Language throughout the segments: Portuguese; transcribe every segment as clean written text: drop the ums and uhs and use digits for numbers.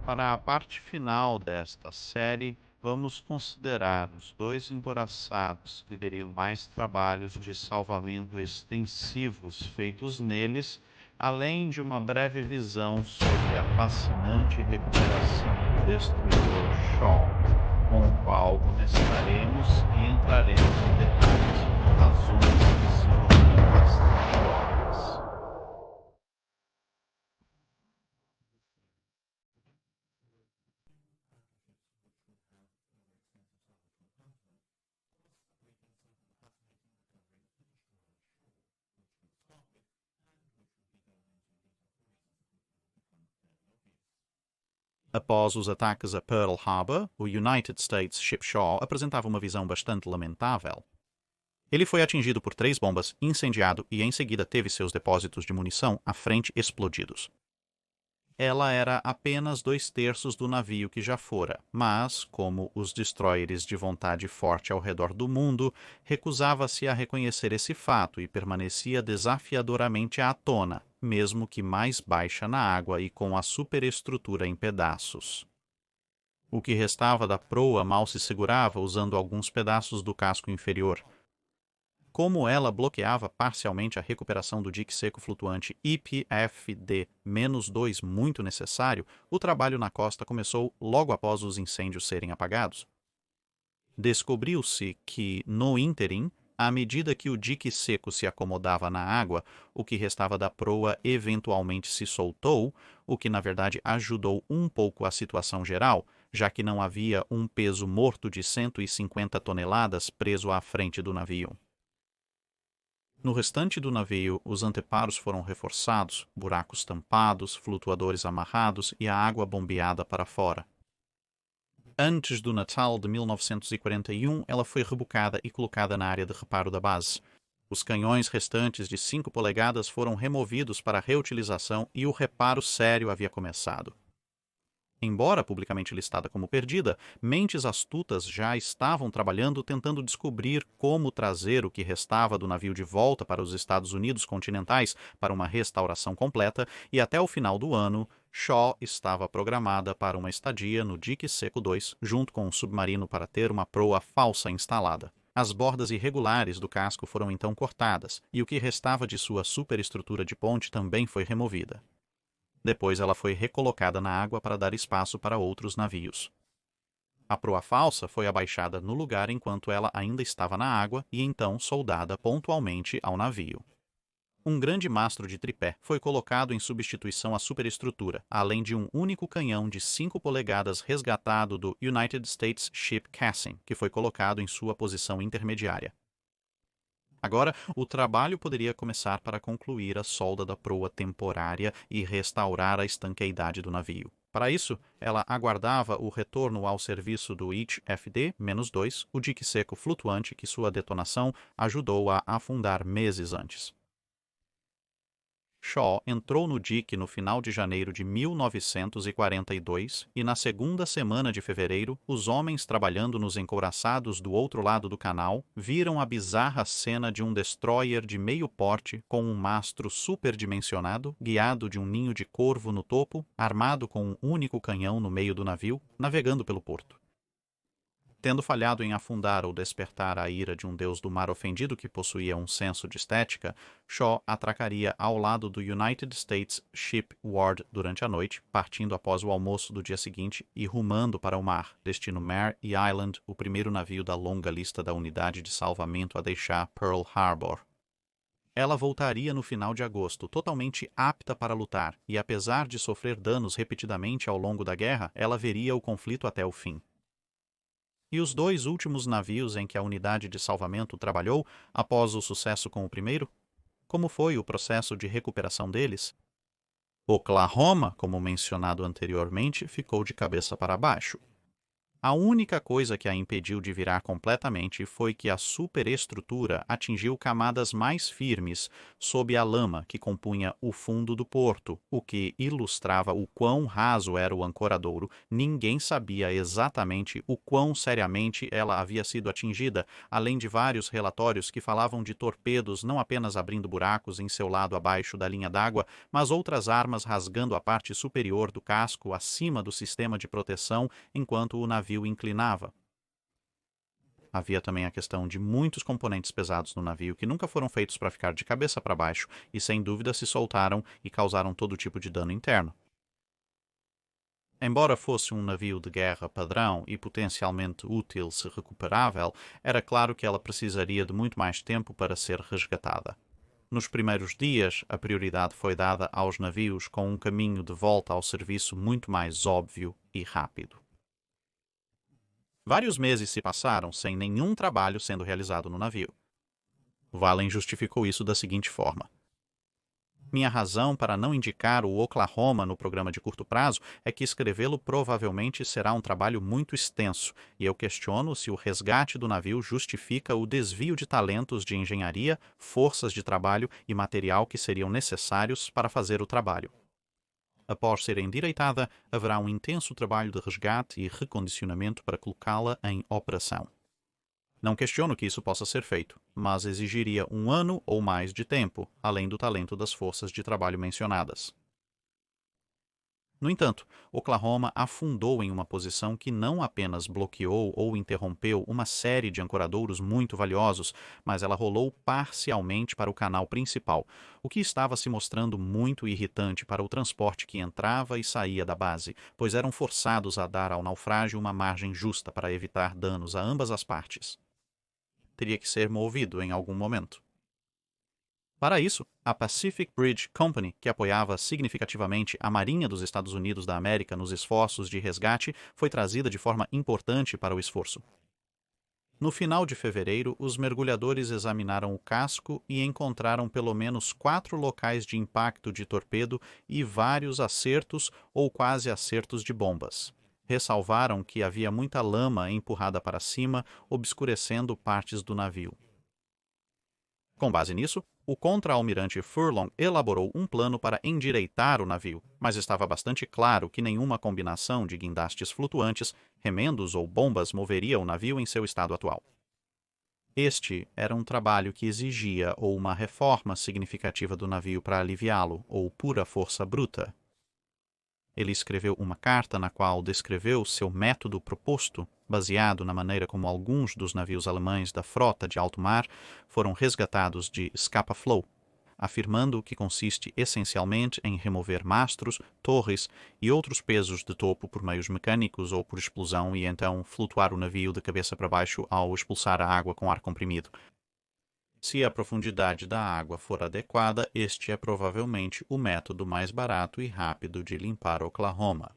Para a parte final desta série, vamos considerar os dois embaraçados que teriam mais trabalhos de salvamento extensivos feitos neles, além de uma breve visão sobre a fascinante recuperação do destruidor Shaw, com o qual começaremos e entraremos em detalhes por razões que se tornam bastante óbvias. Após os ataques a Pearl Harbor, o United States Ship Shaw apresentava uma visão bastante lamentável. Ele foi atingido por 3 bombas, incendiado e em seguida teve seus depósitos de munição à frente explodidos. Ela era apenas 2/3 do navio que já fora, mas, como os destroyers de vontade forte ao redor do mundo, recusava-se a reconhecer esse fato e permanecia desafiadoramente à tona, mesmo que mais baixa na água e com a superestrutura em pedaços. O que restava da proa mal se segurava usando alguns pedaços do casco inferior. Como ela bloqueava parcialmente a recuperação do dique seco flutuante IPFD-2 muito necessário, o trabalho na costa começou logo após os incêndios serem apagados. Descobriu-se que, no ínterim, à medida que o dique seco se acomodava na água, o que restava da proa eventualmente se soltou, o que na verdade ajudou um pouco a situação geral, já que não havia um peso morto de 150 toneladas preso à frente do navio. No restante do navio, os anteparos foram reforçados, buracos tampados, flutuadores amarrados e a água bombeada para fora. Antes do Natal de 1941, ela foi rebocada e colocada na área de reparo da base. Os canhões restantes de 5 polegadas foram removidos para reutilização e o reparo sério havia começado. Embora publicamente listada como perdida, mentes astutas já estavam trabalhando tentando descobrir como trazer o que restava do navio de volta para os Estados Unidos continentais para uma restauração completa, e até o final do ano, Shaw estava programada para uma estadia no Dique Seco 2, junto com um submarino para ter uma proa falsa instalada. As bordas irregulares do casco foram então cortadas, e o que restava de sua superestrutura de ponte também foi removida. Depois ela foi recolocada na água para dar espaço para outros navios. A proa falsa foi abaixada no lugar enquanto ela ainda estava na água e então soldada pontualmente ao navio. Um grande mastro de tripé foi colocado em substituição à superestrutura, além de um único canhão de 5 polegadas resgatado do United States Ship Cassin, que foi colocado em sua posição intermediária. Agora, o trabalho poderia começar para concluir a solda da proa temporária e restaurar a estanqueidade do navio. Para isso, ela aguardava o retorno ao serviço do ICH-FD-2, o dique seco flutuante que sua detonação ajudou a afundar meses antes. Shaw entrou no dique no final de janeiro de 1942 e na segunda semana de fevereiro, os homens trabalhando nos encouraçados do outro lado do canal viram a bizarra cena de um destroyer de meio porte com um mastro superdimensionado, guiado de um ninho de corvo no topo, armado com um único canhão no meio do navio, navegando pelo porto. Tendo falhado em afundar ou despertar a ira de um deus do mar ofendido que possuía um senso de estética, Shaw atracaria ao lado do United States Ship Ward durante a noite, partindo após o almoço do dia seguinte e rumando para o mar, destino Mare e Island, o primeiro navio da longa lista da unidade de salvamento a deixar Pearl Harbor. Ela voltaria no final de agosto, totalmente apta para lutar, e apesar de sofrer danos repetidamente ao longo da guerra, ela veria o conflito até o fim. E os 2 últimos navios em que a unidade de salvamento trabalhou, após o sucesso com o primeiro? Como foi o processo de recuperação deles? Oklahoma, como mencionado anteriormente, ficou de cabeça para baixo. A única coisa que a impediu de virar completamente foi que a superestrutura atingiu camadas mais firmes sob a lama que compunha o fundo do porto, o que ilustrava o quão raso era o ancoradouro. Ninguém sabia exatamente o quão seriamente ela havia sido atingida, além de vários relatórios que falavam de torpedos não apenas abrindo buracos em seu lado abaixo da linha d'água, mas outras armas rasgando a parte superior do casco acima do sistema de proteção enquanto o navio inclinava. Havia também a questão de muitos componentes pesados no navio que nunca foram feitos para ficar de cabeça para baixo e sem dúvida se soltaram e causaram todo tipo de dano interno. Embora fosse um navio de guerra padrão e potencialmente útil se recuperável, era claro que ela precisaria de muito mais tempo para ser resgatada. Nos primeiros dias, a prioridade foi dada aos navios com um caminho de volta ao serviço muito mais óbvio e rápido. Vários meses se passaram sem nenhum trabalho sendo realizado no navio. Valen justificou isso da seguinte forma: minha razão para não indicar o Oklahoma no programa de curto prazo é que escrevê-lo provavelmente será um trabalho muito extenso, e eu questiono se o resgate do navio justifica o desvio de talentos de engenharia, forças de trabalho e material que seriam necessários para fazer o trabalho. Após ser endireitada, haverá um intenso trabalho de resgate e recondicionamento para colocá-la em operação. Não questiono que isso possa ser feito, mas exigiria 1 ano ou mais de tempo, além do talento das forças de trabalho mencionadas. No entanto, Oklahoma afundou em uma posição que não apenas bloqueou ou interrompeu uma série de ancoradouros muito valiosos, mas ela rolou parcialmente para o canal principal, o que estava se mostrando muito irritante para o transporte que entrava e saía da base, pois eram forçados a dar ao naufrágio uma margem justa para evitar danos a ambas as partes. Teria que ser movido em algum momento. Para isso, a Pacific Bridge Company, que apoiava significativamente a Marinha dos Estados Unidos da América nos esforços de resgate, foi trazida de forma importante para o esforço. No final de fevereiro, os mergulhadores examinaram o casco e encontraram pelo menos 4 locais de impacto de torpedo e vários acertos ou quase acertos de bombas. Ressalvaram que havia muita lama empurrada para cima, obscurecendo partes do navio. Com base nisso, o contra-almirante Furlong elaborou um plano para endireitar o navio, mas estava bastante claro que nenhuma combinação de guindastes flutuantes, remendos ou bombas moveria o navio em seu estado atual. Este era um trabalho que exigia ou uma reforma significativa do navio para aliviá-lo, ou pura força bruta. Ele escreveu uma carta na qual descreveu seu método proposto, baseado na maneira como alguns dos navios alemães da frota de alto mar foram resgatados de Scapa Flow, afirmando que consiste essencialmente em remover mastros, torres e outros pesos de topo por meios mecânicos ou por explosão e então flutuar o navio de cabeça para baixo ao expulsar a água com ar comprimido. Se a profundidade da água for adequada, este é provavelmente o método mais barato e rápido de limpar Oklahoma.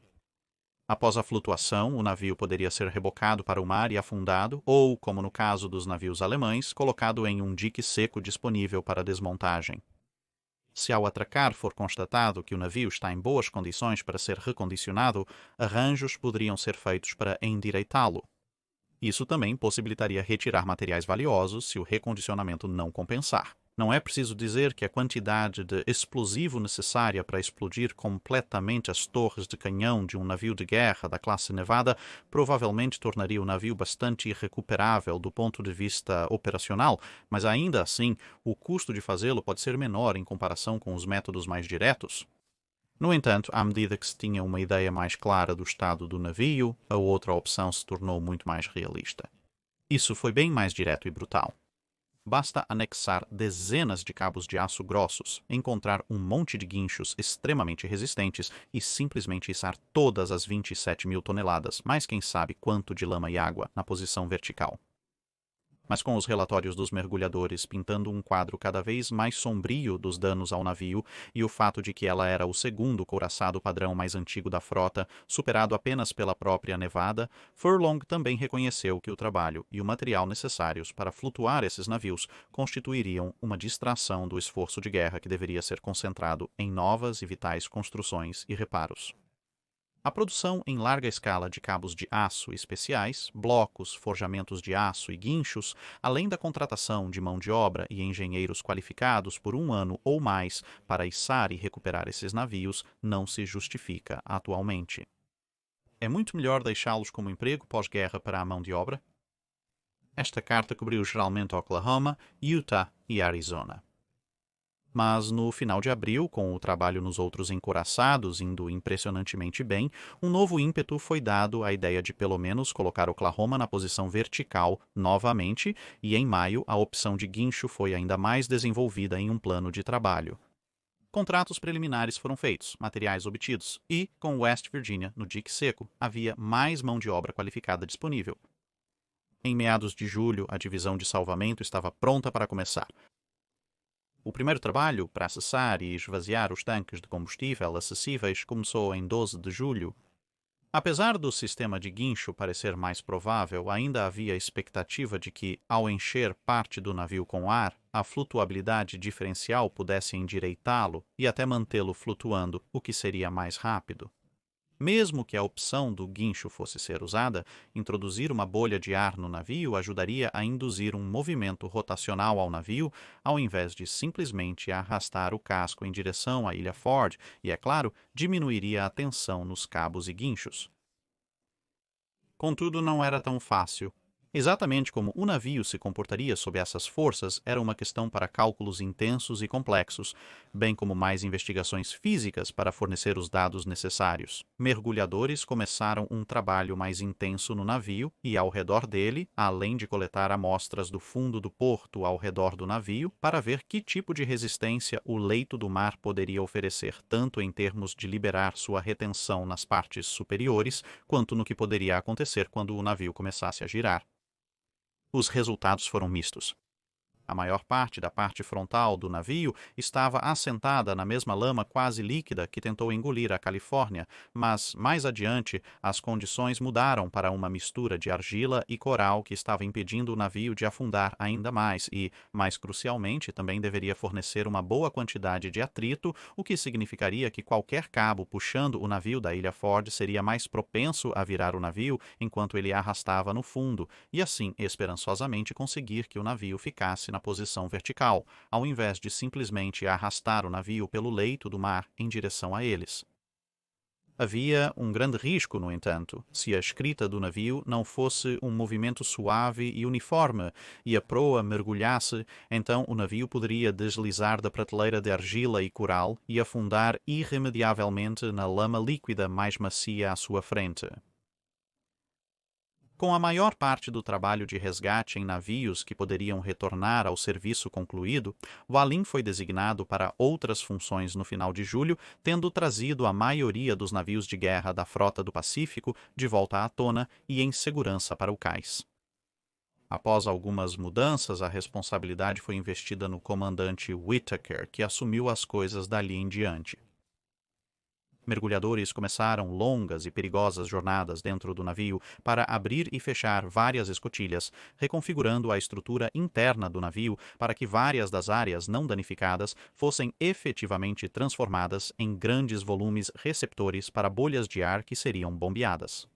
Após a flutuação, o navio poderia ser rebocado para o mar e afundado, ou, como no caso dos navios alemães, colocado em um dique seco disponível para desmontagem. Se ao atracar for constatado que o navio está em boas condições para ser recondicionado, arranjos poderiam ser feitos para endireitá-lo. Isso também possibilitaria retirar materiais valiosos se o recondicionamento não compensar. Não é preciso dizer que a quantidade de explosivo necessária para explodir completamente as torres de canhão de um navio de guerra da classe Nevada provavelmente tornaria o navio bastante irrecuperável do ponto de vista operacional, mas ainda assim, o custo de fazê-lo pode ser menor em comparação com os métodos mais diretos. No entanto, à medida que se tinha uma ideia mais clara do estado do navio, a outra opção se tornou muito mais realista. Isso foi bem mais direto e brutal. Basta anexar dezenas de cabos de aço grossos, encontrar um monte de guinchos extremamente resistentes e simplesmente içar todas as 27.000 toneladas, mais quem sabe quanto de lama e água, na posição vertical. Mas com os relatórios dos mergulhadores pintando um quadro cada vez mais sombrio dos danos ao navio e o fato de que ela era o segundo couraçado padrão mais antigo da frota, superado apenas pela própria Nevada, Furlong também reconheceu que o trabalho e o material necessários para flutuar esses navios constituiriam uma distração do esforço de guerra que deveria ser concentrado em novas e vitais construções e reparos. A produção em larga escala de cabos de aço especiais, blocos, forjamentos de aço e guinchos, além da contratação de mão de obra e engenheiros qualificados por um ano ou mais para içar e recuperar esses navios, não se justifica atualmente. É muito melhor deixá-los como emprego pós-guerra para a mão de obra? Esta carta cobriu geralmente Oklahoma, Utah e Arizona. Mas no final de abril, com o trabalho nos outros encouraçados indo impressionantemente bem, um novo ímpeto foi dado à ideia de pelo menos colocar Oklahoma na posição vertical novamente, e em maio a opção de guincho foi ainda mais desenvolvida em um plano de trabalho. Contratos preliminares foram feitos, materiais obtidos, e, com West Virginia no dique seco, havia mais mão de obra qualificada disponível. Em meados de julho, a divisão de salvamento estava pronta para começar. O primeiro trabalho, para acessar e esvaziar os tanques de combustível acessíveis, começou em 12 de julho. Apesar do sistema de guincho parecer mais provável, ainda havia expectativa de que, ao encher parte do navio com ar, a flutuabilidade diferencial pudesse endireitá-lo e até mantê-lo flutuando, o que seria mais rápido. Mesmo que a opção do guincho fosse ser usada, introduzir uma bolha de ar no navio ajudaria a induzir um movimento rotacional ao navio, ao invés de simplesmente arrastar o casco em direção à ilha Ford e, é claro, diminuiria a tensão nos cabos e guinchos. Contudo, não era tão fácil. Exatamente como o navio se comportaria sob essas forças era uma questão para cálculos intensos e complexos, bem como mais investigações físicas para fornecer os dados necessários. Mergulhadores começaram um trabalho mais intenso no navio e ao redor dele, além de coletar amostras do fundo do porto ao redor do navio, para ver que tipo de resistência o leito do mar poderia oferecer, tanto em termos de liberar sua retenção nas partes superiores, quanto no que poderia acontecer quando o navio começasse a girar. Os resultados foram mistos. A maior parte da parte frontal do navio estava assentada na mesma lama quase líquida que tentou engolir a Califórnia, mas, mais adiante, as condições mudaram para uma mistura de argila e coral que estava impedindo o navio de afundar ainda mais e, mais crucialmente, também deveria fornecer uma boa quantidade de atrito, o que significaria que qualquer cabo puxando o navio da ilha Ford seria mais propenso a virar o navio enquanto ele arrastava no fundo, e assim, esperançosamente, conseguir que o navio ficasse na posição vertical, ao invés de simplesmente arrastar o navio pelo leito do mar em direção a eles. Havia um grande risco, no entanto, se a escrita do navio não fosse um movimento suave e uniforme e a proa mergulhasse, então o navio poderia deslizar da prateleira de argila e coral e afundar irremediavelmente na lama líquida mais macia à sua frente. Com a maior parte do trabalho de resgate em navios que poderiam retornar ao serviço concluído, Walin foi designado para outras funções no final de julho, tendo trazido a maioria dos navios de guerra da Frota do Pacífico de volta à tona e em segurança para o cais. Após algumas mudanças, a responsabilidade foi investida no comandante Whittaker, que assumiu as coisas dali em diante. Mergulhadores começaram longas e perigosas jornadas dentro do navio para abrir e fechar várias escotilhas, reconfigurando a estrutura interna do navio para que várias das áreas não danificadas fossem efetivamente transformadas em grandes volumes receptores para bolhas de ar que seriam bombeadas.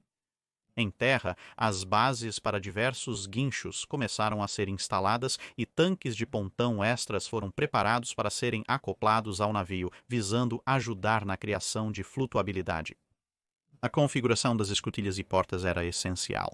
Em terra, as bases para diversos guinchos começaram a ser instaladas e tanques de pontão extras foram preparados para serem acoplados ao navio, visando ajudar na criação de flutuabilidade. A configuração das escotilhas e portas era essencial.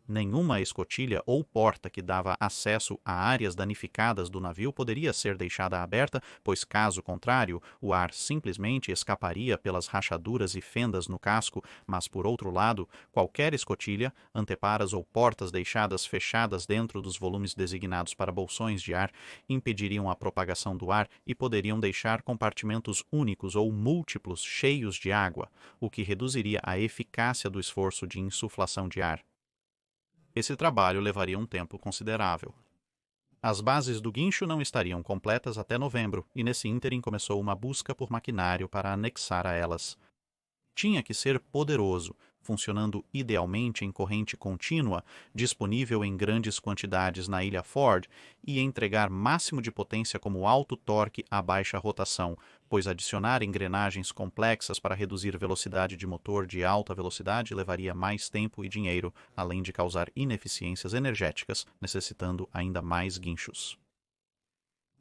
Nenhuma escotilha ou porta que dava acesso a áreas danificadas do navio poderia ser deixada aberta, pois, caso contrário, o ar simplesmente escaparia pelas rachaduras e fendas no casco, mas, por outro lado, qualquer escotilha, anteparas ou portas deixadas fechadas dentro dos volumes designados para bolsões de ar impediriam a propagação do ar e poderiam deixar compartimentos únicos ou múltiplos cheios de água, o que reduziria a eficácia do esforço de insuflação de ar. Esse trabalho levaria um tempo considerável. As bases do guincho não estariam completas até novembro, e nesse ínterim começou uma busca por maquinário para anexar a elas. Tinha que ser poderoso, funcionando idealmente em corrente contínua, disponível em grandes quantidades na ilha Ford, e entregar máximo de potência como alto torque a baixa rotação, pois adicionar engrenagens complexas para reduzir velocidade de motor de alta velocidade levaria mais tempo e dinheiro, além de causar ineficiências energéticas, necessitando ainda mais guinchos.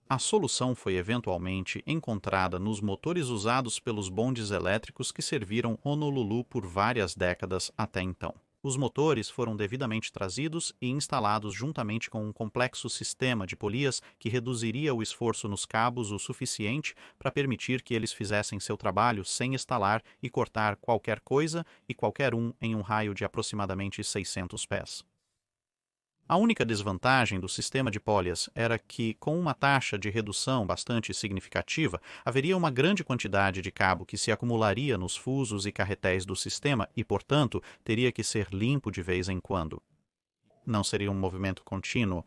A solução foi eventualmente encontrada nos motores usados pelos bondes elétricos que serviram Honolulu por várias décadas até então. Os motores foram devidamente trazidos e instalados juntamente com um complexo sistema de polias que reduziria o esforço nos cabos o suficiente para permitir que eles fizessem seu trabalho sem estalar e cortar qualquer coisa e qualquer um em um raio de aproximadamente 600 pés. A única desvantagem do sistema de polias era que, com uma taxa de redução bastante significativa, haveria uma grande quantidade de cabo que se acumularia nos fusos e carretéis do sistema e, portanto, teria que ser limpo de vez em quando. Não seria um movimento contínuo.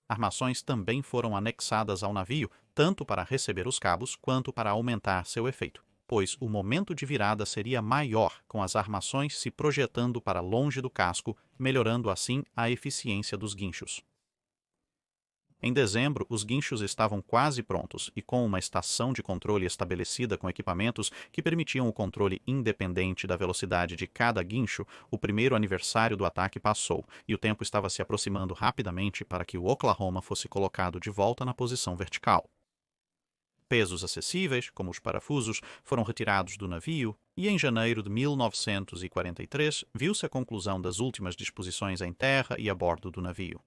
Armações também foram anexadas ao navio, tanto para receber os cabos quanto para aumentar seu efeito, pois o momento de virada seria maior com as armações se projetando para longe do casco, melhorando assim a eficiência dos guinchos. Em dezembro, os guinchos estavam quase prontos e com uma estação de controle estabelecida com equipamentos que permitiam o controle independente da velocidade de cada guincho, o primeiro aniversário do ataque passou e o tempo estava se aproximando rapidamente para que o Oklahoma fosse colocado de volta na posição vertical. Pesos acessíveis, como os parafusos, foram retirados do navio e em janeiro de 1943 viu-se a conclusão das últimas disposições em terra e a bordo do navio.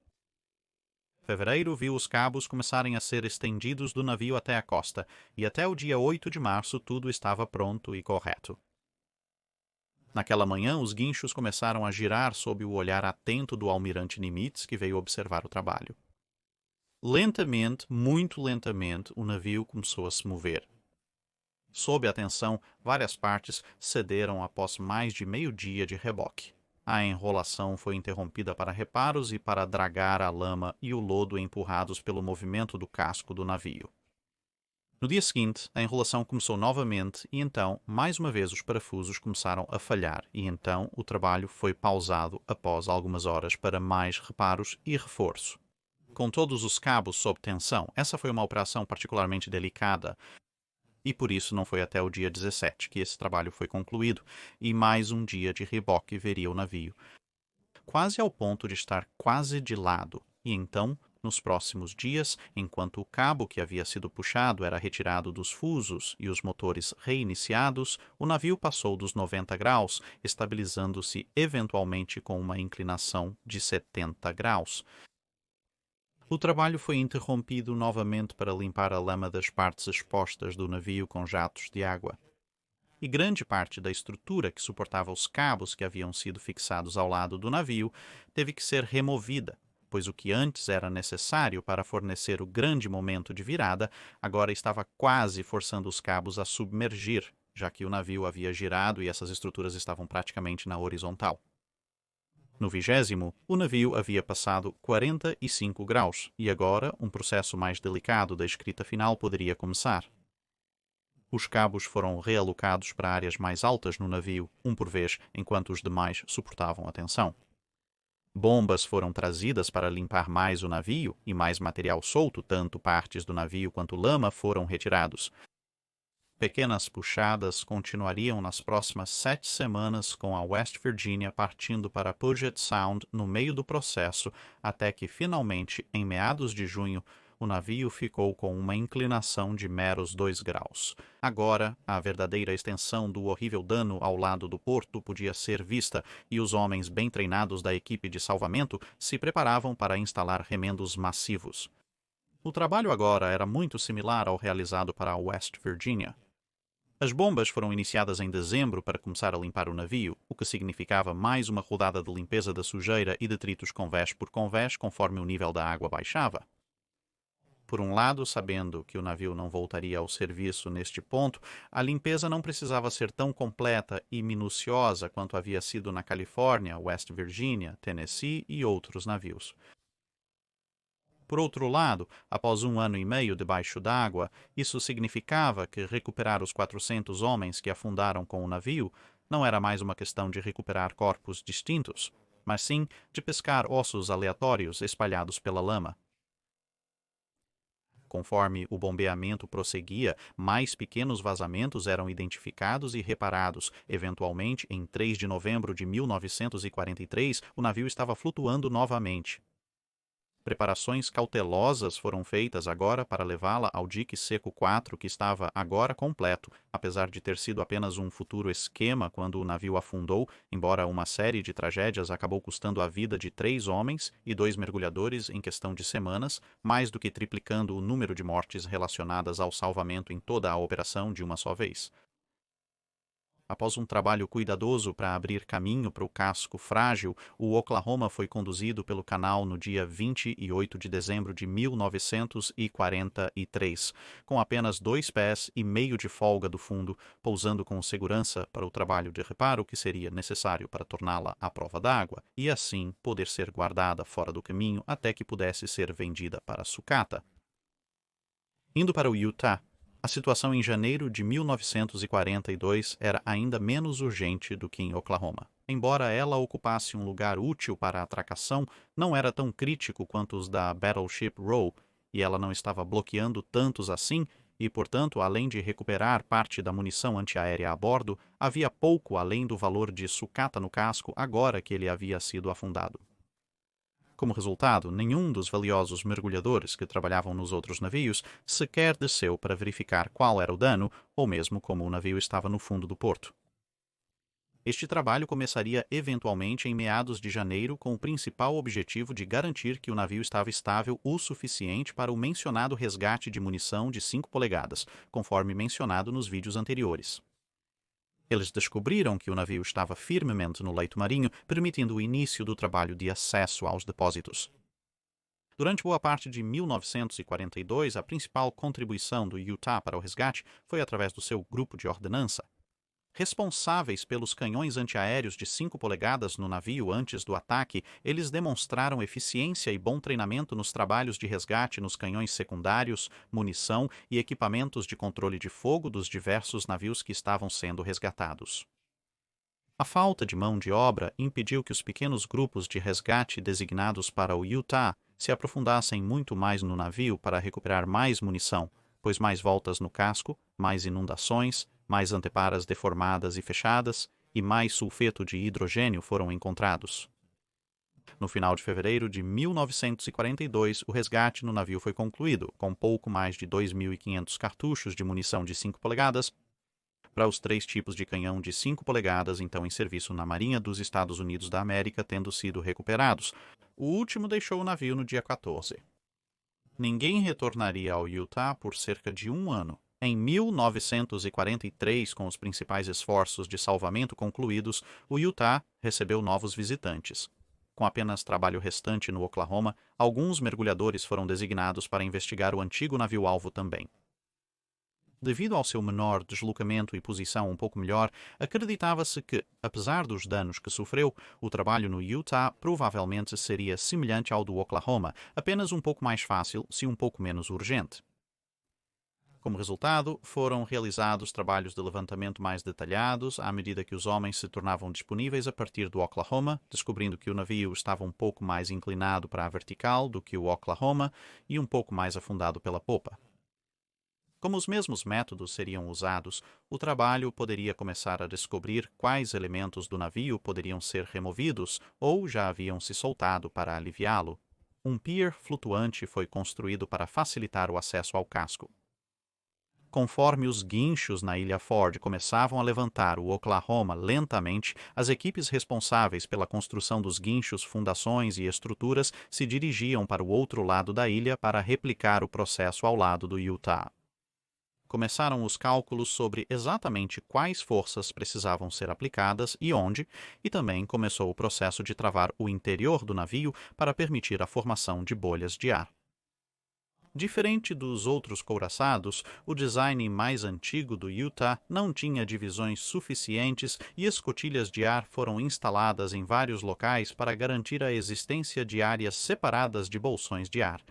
Fevereiro viu os cabos começarem a ser estendidos do navio até a costa, e até o dia 8 de março tudo estava pronto e correto. Naquela manhã, os guinchos começaram a girar sob o olhar atento do almirante Nimitz, que veio observar o trabalho. Lentamente, muito lentamente, o navio começou a se mover. Sob a tensão, várias partes cederam após mais de meio-dia de reboque. A enrolação foi interrompida para reparos e para dragar a lama e o lodo empurrados pelo movimento do casco do navio. No dia seguinte, a enrolação começou novamente e então, mais uma vez, os parafusos começaram a falhar e então o trabalho foi pausado após algumas horas para mais reparos e reforço. Com todos os cabos sob tensão, essa foi uma operação particularmente delicada e por isso não foi até o dia 17 que esse trabalho foi concluído e mais um dia de reboque veria o navio, quase ao ponto de estar quase de lado, e então, nos próximos dias, enquanto o cabo que havia sido puxado era retirado dos fusos e os motores reiniciados, o navio passou dos 90 graus, estabilizando-se eventualmente com uma inclinação de 70 graus. O trabalho foi interrompido novamente para limpar a lama das partes expostas do navio com jatos de água. E grande parte da estrutura que suportava os cabos que haviam sido fixados ao lado do navio teve que ser removida, pois o que antes era necessário para fornecer o grande momento de virada, agora estava quase forçando os cabos a submergir, já que o navio havia girado e essas estruturas estavam praticamente na horizontal. No 20º, o navio havia passado 45 graus e agora um processo mais delicado da escrita final poderia começar. Os cabos foram realocados para áreas mais altas no navio, um por vez, enquanto os demais suportavam a tensão. Bombas foram trazidas para limpar mais o navio e mais material solto, tanto partes do navio quanto lama, foram retirados. Pequenas puxadas continuariam nas próximas 7 semanas com a West Virginia partindo para Puget Sound no meio do processo, até que finalmente, em meados de junho, o navio ficou com uma inclinação de meros 2 graus. Agora, a verdadeira extensão do horrível dano ao lado do porto podia ser vista e os homens bem treinados da equipe de salvamento se preparavam para instalar remendos massivos. O trabalho agora era muito similar ao realizado para a West Virginia. As bombas foram iniciadas em dezembro para começar a limpar o navio, o que significava mais uma rodada de limpeza da sujeira e detritos convés por convés conforme o nível da água baixava. Por um lado, sabendo que o navio não voltaria ao serviço neste ponto, a limpeza não precisava ser tão completa e minuciosa quanto havia sido na Califórnia, West Virginia, Tennessee e outros navios. Por outro lado, após 1 ano e meio debaixo d'água, isso significava que recuperar os 400 homens que afundaram com o navio não era mais uma questão de recuperar corpos distintos, mas sim de pescar ossos aleatórios espalhados pela lama. Conforme o bombeamento prosseguia, mais pequenos vazamentos eram identificados e reparados. Eventualmente, em 3 de novembro de 1943, o navio estava flutuando novamente. Preparações cautelosas foram feitas agora para levá-la ao dique seco 4, que estava agora completo, apesar de ter sido apenas um futuro esquema quando o navio afundou, embora uma série de tragédias acabou custando a vida de 3 homens e 2 mergulhadores em questão de semanas, mais do que triplicando o número de mortes relacionadas ao salvamento em toda a operação de uma só vez. Após um trabalho cuidadoso para abrir caminho para o casco frágil, o Oklahoma foi conduzido pelo canal no dia 28 de dezembro de 1943, com apenas 2 pés e meio de folga do fundo, pousando com segurança para o trabalho de reparo que seria necessário para torná-la à prova d'água, e assim poder ser guardada fora do caminho até que pudesse ser vendida para sucata. Indo para o Utah, a situação em janeiro de 1942 era ainda menos urgente do que em Oklahoma. Embora ela ocupasse um lugar útil para a atracação, não era tão crítico quanto os da Battleship Row, e ela não estava bloqueando tantos assim, e, portanto, além de recuperar parte da munição antiaérea a bordo, havia pouco além do valor de sucata no casco agora que ele havia sido afundado. Como resultado, nenhum dos valiosos mergulhadores que trabalhavam nos outros navios sequer desceu para verificar qual era o dano ou mesmo como o navio estava no fundo do porto. Este trabalho começaria eventualmente em meados de janeiro com o principal objetivo de garantir que o navio estava estável o suficiente para o mencionado resgate de munição de 5 polegadas, conforme mencionado nos vídeos anteriores. Eles descobriram que o navio estava firmemente no leito marinho, permitindo o início do trabalho de acesso aos depósitos. Durante boa parte de 1942, a principal contribuição do Utah para o resgate foi através do seu grupo de ordenança. Responsáveis pelos canhões antiaéreos de 5 polegadas no navio antes do ataque, eles demonstraram eficiência e bom treinamento nos trabalhos de resgate nos canhões secundários, munição e equipamentos de controle de fogo dos diversos navios que estavam sendo resgatados. A falta de mão de obra impediu que os pequenos grupos de resgate designados para o Utah se aprofundassem muito mais no navio para recuperar mais munição, pois mais voltas no casco, mais inundações, mais anteparas deformadas e fechadas e mais sulfeto de hidrogênio foram encontrados. No final de fevereiro de 1942, o resgate no navio foi concluído, com pouco mais de 2.500 cartuchos de munição de 5 polegadas para os 3 tipos de canhão de 5 polegadas então em serviço na Marinha dos Estados Unidos da América tendo sido recuperados. O último deixou o navio no dia 14. Ninguém retornaria ao Utah por cerca de 1 ano. Em 1943, com os principais esforços de salvamento concluídos, o Utah recebeu novos visitantes. Com apenas trabalho restante no Oklahoma, alguns mergulhadores foram designados para investigar o antigo navio-alvo também. Devido ao seu menor deslocamento e posição um pouco melhor, acreditava-se que, apesar dos danos que sofreu, o trabalho no Utah provavelmente seria semelhante ao do Oklahoma, apenas um pouco mais fácil, se um pouco menos urgente. Como resultado, foram realizados trabalhos de levantamento mais detalhados à medida que os homens se tornavam disponíveis a partir do Oklahoma, descobrindo que o navio estava um pouco mais inclinado para a vertical do que o Oklahoma e um pouco mais afundado pela popa. Como os mesmos métodos seriam usados, o trabalho poderia começar a descobrir quais elementos do navio poderiam ser removidos ou já haviam se soltado para aliviá-lo. Um pier flutuante foi construído para facilitar o acesso ao casco. Conforme os guinchos na Ilha Ford começavam a levantar o Oklahoma lentamente, as equipes responsáveis pela construção dos guinchos, fundações e estruturas se dirigiam para o outro lado da ilha para replicar o processo ao lado do Utah. Começaram os cálculos sobre exatamente quais forças precisavam ser aplicadas e onde, e também começou o processo de travar o interior do navio para permitir a formação de bolhas de ar. Diferente dos outros couraçados, o design mais antigo do Utah não tinha divisões suficientes e escotilhas de ar foram instaladas em vários locais para garantir a existência de áreas separadas de bolsões de ar.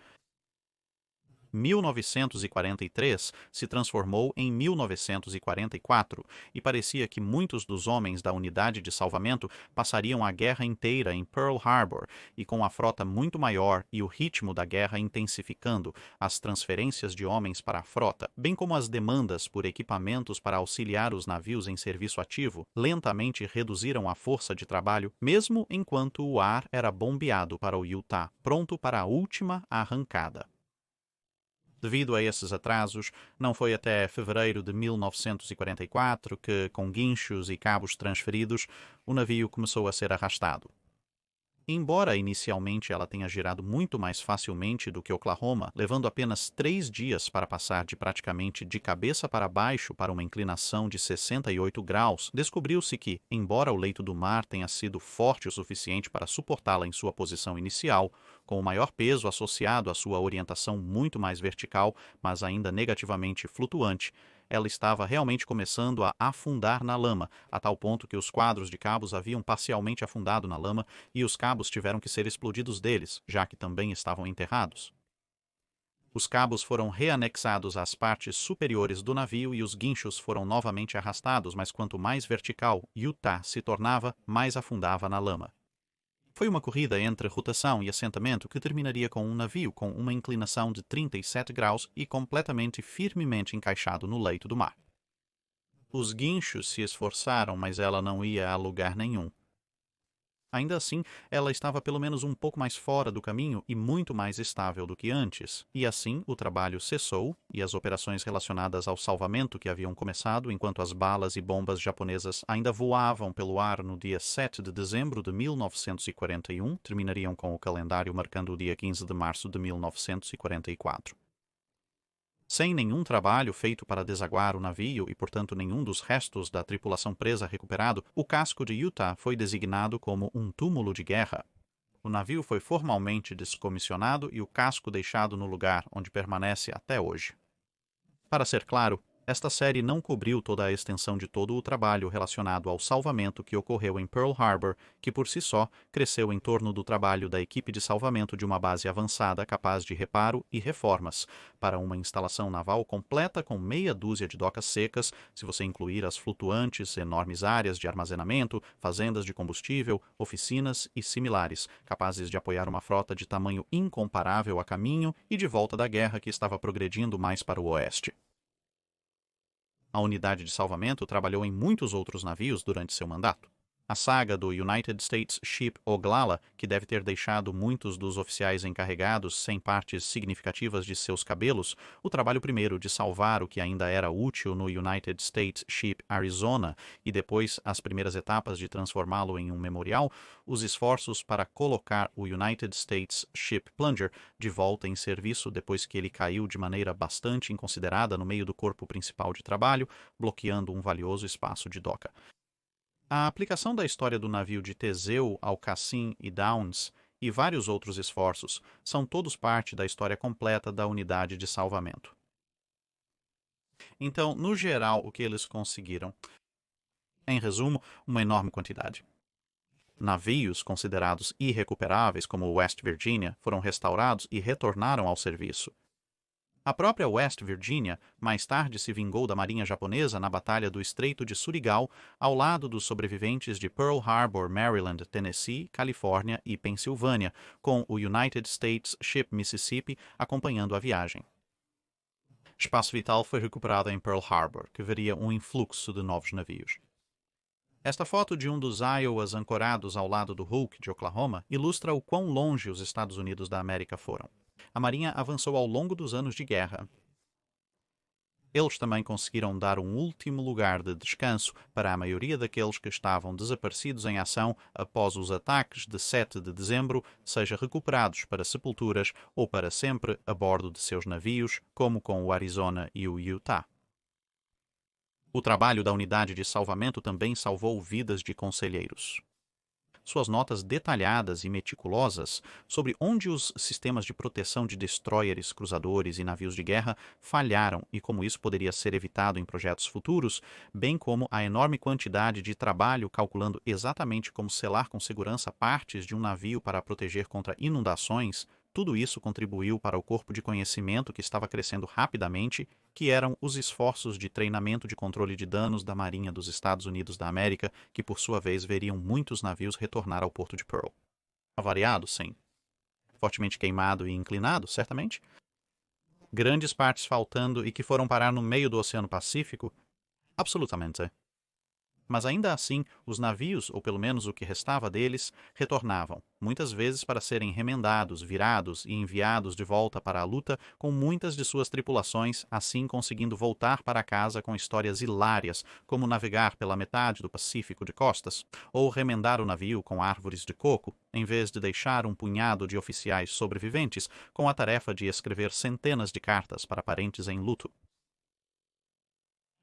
1943 se transformou em 1944 e parecia que muitos dos homens da unidade de salvamento passariam a guerra inteira em Pearl Harbor e com a frota muito maior e o ritmo da guerra intensificando, as transferências de homens para a frota, bem como as demandas por equipamentos para auxiliar os navios em serviço ativo, lentamente reduziram a força de trabalho, mesmo enquanto o ar era bombeado para o Utah, pronto para a última arrancada. Devido a esses atrasos, não foi até fevereiro de 1944 que, com guinchos e cabos transferidos, o navio começou a ser arrastado. Embora inicialmente ela tenha girado muito mais facilmente do que Oklahoma, levando apenas 3 dias para passar de praticamente de cabeça para baixo para uma inclinação de 68 graus, descobriu-se que, embora o leito do mar tenha sido forte o suficiente para suportá-la em sua posição inicial, com o maior peso associado à sua orientação muito mais vertical, mas ainda negativamente flutuante, ela estava realmente começando a afundar na lama, a tal ponto que os quadros de cabos haviam parcialmente afundado na lama e os cabos tiveram que ser explodidos deles, já que também estavam enterrados. Os cabos foram reanexados às partes superiores do navio e os guinchos foram novamente arrastados, mas quanto mais vertical Utah se tornava, mais afundava na lama. Foi uma corrida entre rotação e assentamento que terminaria com um navio com uma inclinação de 37 graus e completamente firmemente encaixado no leito do mar. Os guinchos se esforçaram, mas ela não ia a lugar nenhum. Ainda assim, ela estava pelo menos um pouco mais fora do caminho e muito mais estável do que antes, e assim o trabalho cessou e as operações relacionadas ao salvamento que haviam começado enquanto as balas e bombas japonesas ainda voavam pelo ar no dia 7 de dezembro de 1941 terminariam com o calendário marcando o dia 15 de março de 1944. Sem nenhum trabalho feito para desaguar o navio e, portanto, nenhum dos restos da tripulação presa recuperado, o casco de Utah foi designado como um túmulo de guerra. O navio foi formalmente descomissionado e o casco deixado no lugar onde permanece até hoje. Para ser claro, esta série não cobriu toda a extensão de todo o trabalho relacionado ao salvamento que ocorreu em Pearl Harbor, que por si só cresceu em torno do trabalho da equipe de salvamento de uma base avançada capaz de reparo e reformas, para uma instalação naval completa com meia dúzia de docas secas, se você incluir as flutuantes, enormes áreas de armazenamento, fazendas de combustível, oficinas e similares, capazes de apoiar uma frota de tamanho incomparável a caminho e de volta da guerra que estava progredindo mais para o oeste. A unidade de salvamento trabalhou em muitos outros navios durante seu mandato. A saga do United States Ship Oglala, que deve ter deixado muitos dos oficiais encarregados sem partes significativas de seus cabelos, o trabalho primeiro de salvar o que ainda era útil no United States Ship Arizona e depois as primeiras etapas de transformá-lo em um memorial, os esforços para colocar o United States Ship Plunger de volta em serviço depois que ele caiu de maneira bastante inconsiderada no meio do corpo principal de trabalho, bloqueando um valioso espaço de doca. A aplicação da história do navio de Teseu ao Cassin e Downs e vários outros esforços são todos parte da história completa da unidade de salvamento. Então, no geral, o que eles conseguiram? Em resumo, uma enorme quantidade. Navios considerados irrecuperáveis, como o West Virginia, foram restaurados e retornaram ao serviço. A própria West Virginia mais tarde se vingou da marinha japonesa na Batalha do Estreito de Surigao, ao lado dos sobreviventes de Pearl Harbor, Maryland, Tennessee, Califórnia e Pensilvânia, com o United States Ship Mississippi acompanhando a viagem. Espaço vital foi recuperado em Pearl Harbor, que veria um influxo de novos navios. Esta foto de um dos Iowas ancorados ao lado do Hulk de Oklahoma ilustra o quão longe os Estados Unidos da América foram. A Marinha avançou ao longo dos anos de guerra. Eles também conseguiram dar um último lugar de descanso para a maioria daqueles que estavam desaparecidos em ação após os ataques de 7 de dezembro, seja recuperados para sepulturas ou para sempre a bordo de seus navios, como com o Arizona e o Utah. O trabalho da unidade de salvamento também salvou vidas de conselheiros. Suas notas detalhadas e meticulosas sobre onde os sistemas de proteção de destroyers, cruzadores e navios de guerra falharam e como isso poderia ser evitado em projetos futuros, bem como a enorme quantidade de trabalho calculando exatamente como selar com segurança partes de um navio para proteger contra inundações, Tudo isso contribuiu para o corpo de conhecimento que estava crescendo rapidamente, que eram os esforços de treinamento de controle de danos da Marinha dos Estados Unidos da América, que por sua vez veriam muitos navios retornar ao porto de Pearl. Avariado, sim. Fortemente queimado e inclinado, certamente. Grandes partes faltando e que foram parar no meio do Oceano Pacífico? Absolutamente. Mas ainda assim, os navios, ou pelo menos o que restava deles, retornavam, muitas vezes para serem remendados, virados e enviados de volta para a luta com muitas de suas tripulações, assim conseguindo voltar para casa com histórias hilárias, como navegar pela metade do Pacífico de costas, ou remendar o navio com árvores de coco, em vez de deixar um punhado de oficiais sobreviventes com a tarefa de escrever centenas de cartas para parentes em luto.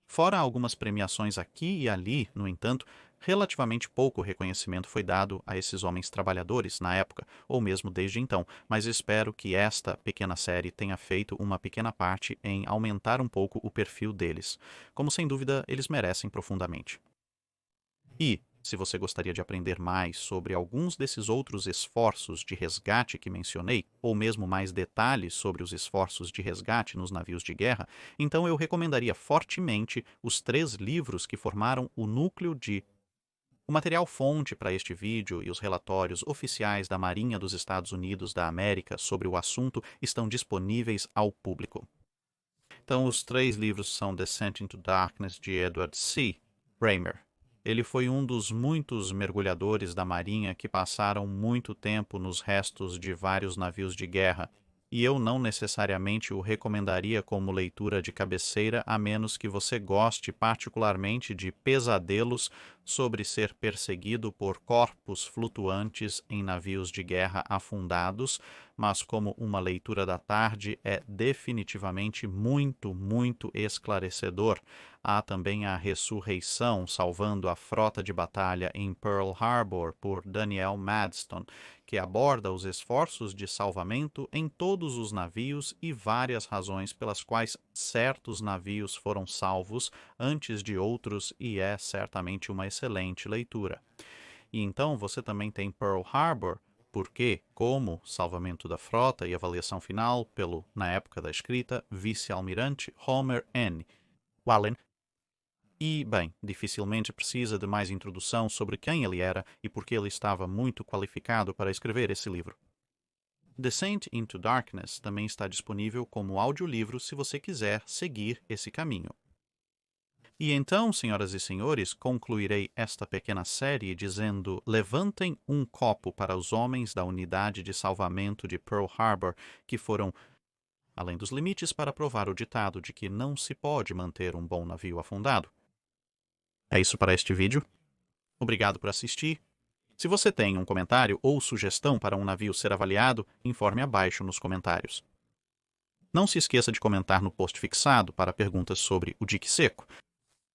Fora algumas premiações aqui e ali, no entanto, relativamente pouco reconhecimento foi dado a esses homens trabalhadores na época, ou mesmo desde então, mas espero que esta pequena série tenha feito uma pequena parte em aumentar um pouco o perfil deles, como sem dúvida eles merecem profundamente. E, se você gostaria de aprender mais sobre alguns desses outros esforços de resgate que mencionei, ou mesmo mais detalhes sobre os esforços de resgate nos navios de guerra, então eu recomendaria fortemente os 3 livros que formaram o núcleo de o material fonte para este vídeo e os relatórios oficiais da Marinha dos Estados Unidos da América sobre o assunto estão disponíveis ao público. Então, os 3 livros são Descent into Darkness, de Edward C. Raymer. Ele foi um dos muitos mergulhadores da Marinha que passaram muito tempo nos restos de vários navios de guerra, e eu não necessariamente o recomendaria como leitura de cabeceira, a menos que você goste particularmente de pesadelos sobre ser perseguido por corpos flutuantes em navios de guerra afundados, mas como uma leitura da tarde é definitivamente muito, muito esclarecedor. Há também a Ressurreição, salvando a frota de batalha em Pearl Harbor, por Daniel Madston, que aborda os esforços de salvamento em todos os navios e várias razões pelas quais certos navios foram salvos antes de outros, e é certamente uma excelente leitura. E então você também tem Pearl Harbor, porque, como salvamento da frota e avaliação final pelo, na época da escrita, vice-almirante Homer N. Wallen. E, bem, dificilmente precisa de mais introdução sobre quem ele era e por que ele estava muito qualificado para escrever esse livro. Descent into Darkness também está disponível como audiolivro se você quiser seguir esse caminho. E então, senhoras e senhores, concluirei esta pequena série dizendo: levantem um copo para os homens da unidade de salvamento de Pearl Harbor, que foram além dos limites para provar o ditado de que não se pode manter um bom navio afundado. É isso para este vídeo. Obrigado por assistir. Se você tem um comentário ou sugestão para um navio ser avaliado, informe abaixo nos comentários. Não se esqueça de comentar no post fixado para perguntas sobre o dique seco.